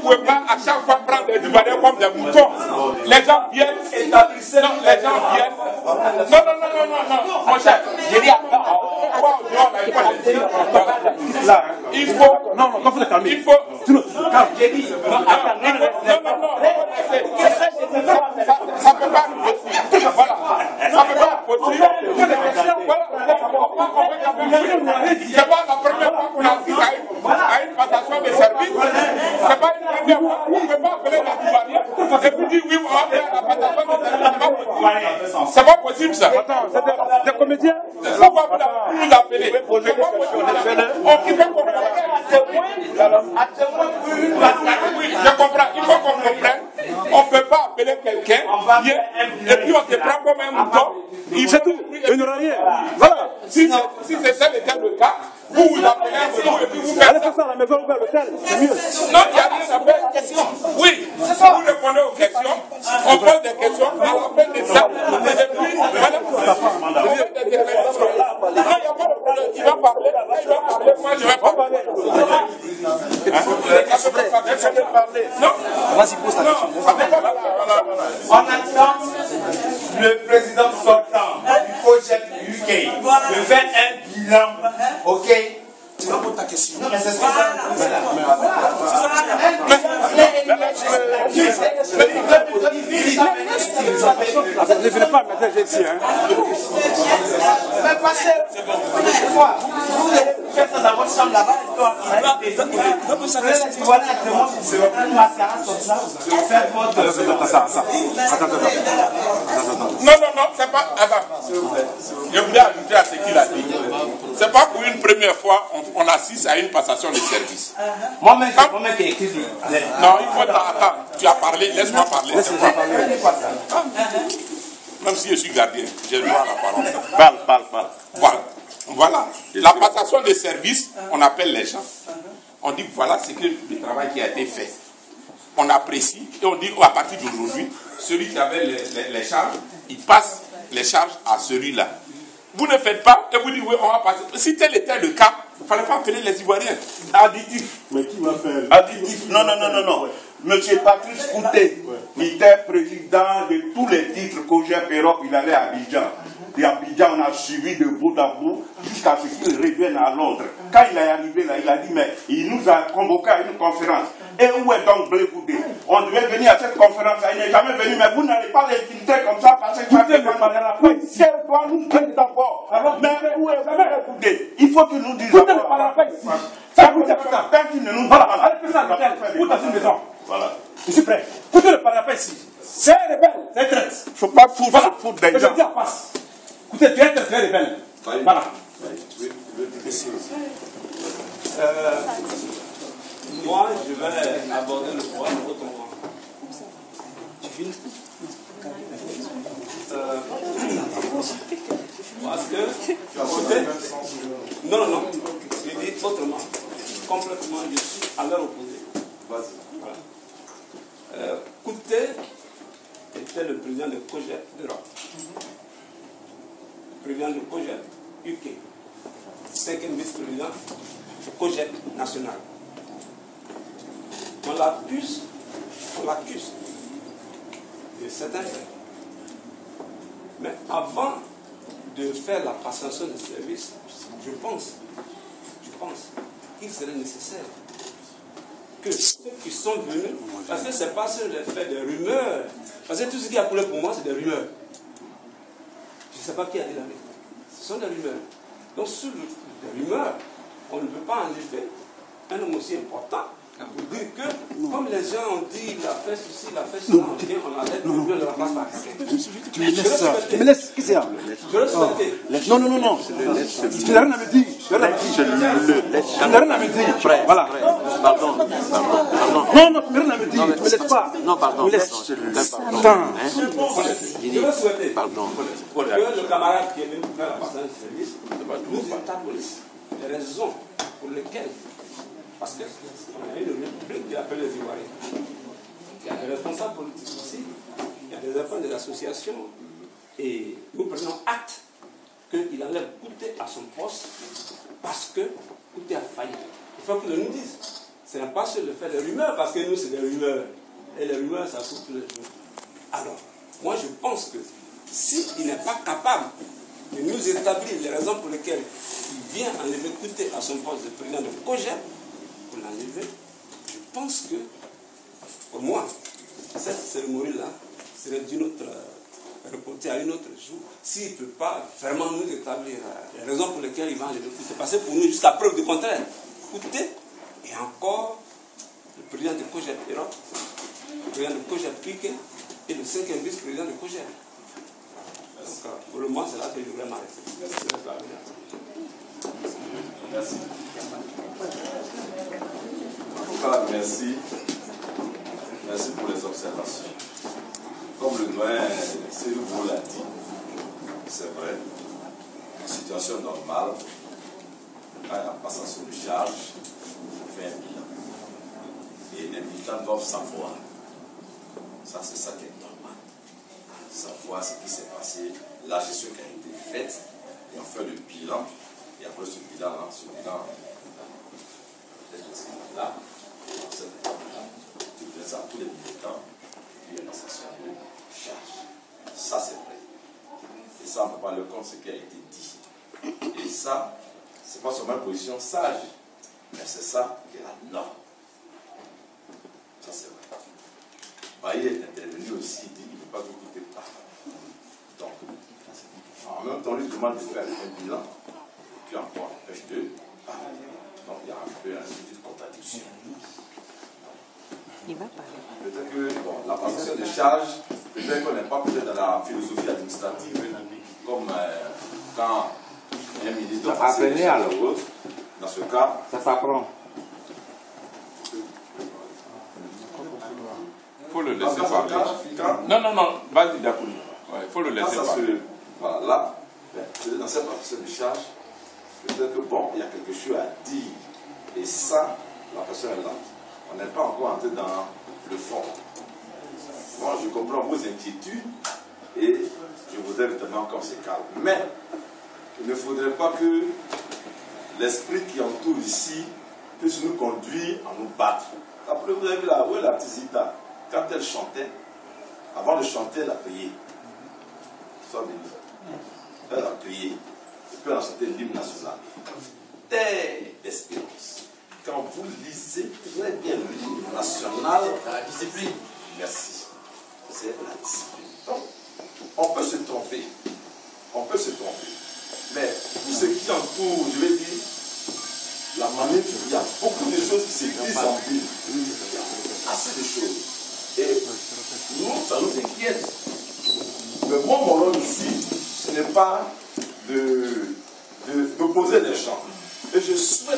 ne pouvez pas à chaque fois prendre les Ivoiriens comme des moutons. Les gens viennent. Non, les gens viennent. Non, mon cher. J'ai dit il faut. Non, il faut. Ça peut pas nous possible. Voilà. Ça peut pas possible. C'est pas la première fois qu'on assiste à une passation de service. C'est pas une première fois. On ne peut pas appeler les Ivoiriens et puis dire oui, on va faire la passation de service. C'est pas possible ça. Attends, c'est des comédiens. Pourquoi vous nous appelez? C'est pas possible. On peut comprendre. Oui, je comprends. Il faut qu'on comprenne. On ne peut pas appeler quelqu'un et puis on te prend comme un mouton. C'est tout. Il n'y aura rien. Voilà. Si c'est ça le cas, vous vous appelez un mouton et puis vous faites allez faire ça à la maison ou à l'hôtel. C'est mieux. Non, il n'y a rien à faire. Oui, vous répondez aux questions, on pose des questions, à la fin de ça, et puis, voilà. Non, il n'y a pas de problème. Il va parler, moi je vais parler. Non, vas-y, pose ta question. On attend le président sortant du projet UK de faire un bilan, ok? Tu vas poser ta question. Non, mais c'est ce que ça. Ne venez pas mettre ici. Mais passez. Vous allez faire ça dans votre chambre là-bas. Voilà, c'est votre mascarade comme ça. Faire votre. Non, c'est pas. Attends. Je voulais ajouter à ce qu'il a dit. C'est pas pour une première fois on assiste à une passation de service. Moi-même qui ai écrit. Non, il faut attendre. Tu as parlé, laisse-moi parler. Même si je suis gardien, j'ai le droit à la parole. Parle. Voilà. La passation de service, on appelle les gens. On dit voilà ce que le travail qui a été fait. On apprécie et on dit à partir d'aujourd'hui, celui qui avait les charges, il passe les charges à celui-là. Vous ne faites pas et vous dites oui, on va passer. Si tel était le cas, il ne fallait pas appeler les Ivoiriens. Additif. Mais qui va faire? Additif. Non. Monsieur Patrice Coutet, il était président de tous les titres COGEP Europe, il allait à Abidjan. Et à Abidjan, on a suivi de bout en bout jusqu'à ce qu'il revienne à Londres. Quand il est arrivé là, il a dit, mais il nous a convoqué à une conférence. Et où est donc Blé Coutet? On devait venir à cette conférence, il n'est jamais venu, mais vous n'allez pas l'infiltrer comme ça parce que ça ne parlera pas. C'est toi, nous sommes d'abord. Mais où est Blé Coutet? Il faut qu'il nous dise d'abord. Ne parlera pas ici. Ça vous dit Quand il ne nous voilà, allez faire ça à l'hôtel ou dans une maison. Voilà. Je suis prêt. Écoutez, ne parlera pas ici. C'est rebelle, c'est traite. Il ne faut pas foutre des gens. Je dis en face. Écoutez, tu es très rebelle. Voilà. Moi, je vais aborder le problème autrement. Tu finis? Parce que, non, je dis autrement. Complètement, je suis à leur opposé. Voilà. Coutet était le président de COGEP Europe. Président de COGEP UK. 5e vice-président de COGEP national. On l'accuse de certains faits. Mais avant de faire la passation de service, je pense qu'il serait nécessaire que ceux qui sont venus, parce que ce n'est pas sur le fait de rumeurs, parce que tout ce qui a coulé pour moi, c'est des rumeurs. Je ne sais pas qui a dit la vérité. Ce sont des rumeurs. Donc sur les rumeurs, on ne peut pas en effet un homme aussi important pour dire que, comme les gens ont dit, il a fait ceci, il a fait cela, on allait de la place par quelqu'un. Tu me laisses, qui c'est ça? Je le souhaitais. Non. Tu n'as rien à me dire. Tu n'as rien à me dire. Voilà. Pardon. Non, tu n'as rien à me dire. Tu ne me laisses pas. Non, pardon. Tu me laisses. Attends. Je le souhaitais. Pardon. Que le camarade qui est venu pour faire la passation de service nous établisse les raisons pour lesquelles. Parce qu'on a une république qui appelle les Ivoiriens. Il y a des responsables politiques ici, il y a des enfants des associations, et nous prenons acte qu'il enlève Coutet à son poste parce que Coutet a failli. Il faut qu'il nous dise. Ce n'est pas sur le fait des rumeurs, parce que nous, c'est des rumeurs. Et les rumeurs, ça coûte tous les jours. Alors, moi, je pense que s'il n'est pas capable de nous établir les raisons pour lesquelles il vient enlever Kouté à son poste de président de COJEP, pour l'enlever, je pense que, pour moi, cette cérémonie-là serait d'une autre, reportée à un autre jour, s'il ne peut pas vraiment nous établir les raisons pour lesquelles il va enlever Kouté. Parce que pour nous, jusqu'à preuve du contraire, Kouté est encore le président de COJEP Europe, le président de COJEP Piquet et le 5e vice-président de COJEP. Donc, pour le moment, c'est là que je voulais m'arrêter. Merci. Voilà, merci. Merci pour les observations. Comme le doyen Célou l'a dit, c'est vrai, en situation normale, quand il y a passation de charge, on fait un bilan. Et les militants doivent savoir. Ça, c'est ça qui est normal. Savoir ce qui s'est passé, la gestion qui a été faite, et on fait le bilan. Et après ce bilan, là, tu donnes ça à tous les militants, et puis il y a une passation de charge. Ça, c'est vrai. Et ça, on ne peut pas le compte ce qui a été dit. Et ça, c'est pas seulement une position sage, mais c'est ça qui est la norme. Ça, c'est vrai. Bailly est intervenu aussi, il dit qu'il ne veut pas que Kouté parte. Donc, en même temps, on lui demande de faire un bilan, et puis encore empêche de parler. Donc, il y a un peu une petite contradiction. Il va parler. Peut-être que la passation de charge, peut-être qu'on n'est pas peut-être dans la philosophie administrative, comme quand un ministre passe l'autre. Dans ce cas, ça s'apprend. Il faut le laisser parler. Non, vas-y, Dakouni. Il faut le laisser parler. Voilà, là, dans cette passation de charge, peut-être que bon, il y a quelque chose à dire. Et ça, la personne est là. On n'est pas encore entré dans le fond. Moi, je comprends vos inquiétudes et je voudrais évidemment qu'on se calme. Mais il ne faudrait pas que l'esprit qui entoure ici puisse nous conduire à nous battre. Après, vous avez vu là, où est la petite Zita? Quand elle chantait, avant de chanter, elle a prié. Sois béni. Elle a prié. Et puis elle a chanté l'hymne national. Terre d'espérance. Quand vous lisez très bien l'hymne national, la discipline. Merci. C'est la discipline. Donc, on peut se tromper. On peut se tromper. Mais tout ce qui entoure, je vais dire, la manif, il y a beaucoup de choses qui s'écrivent en ville. Il y a assez de choses. Et nous, ça nous inquiète. Mais moi, mon rôle ici, ce n'est pas de poser des gens. Et je souhaite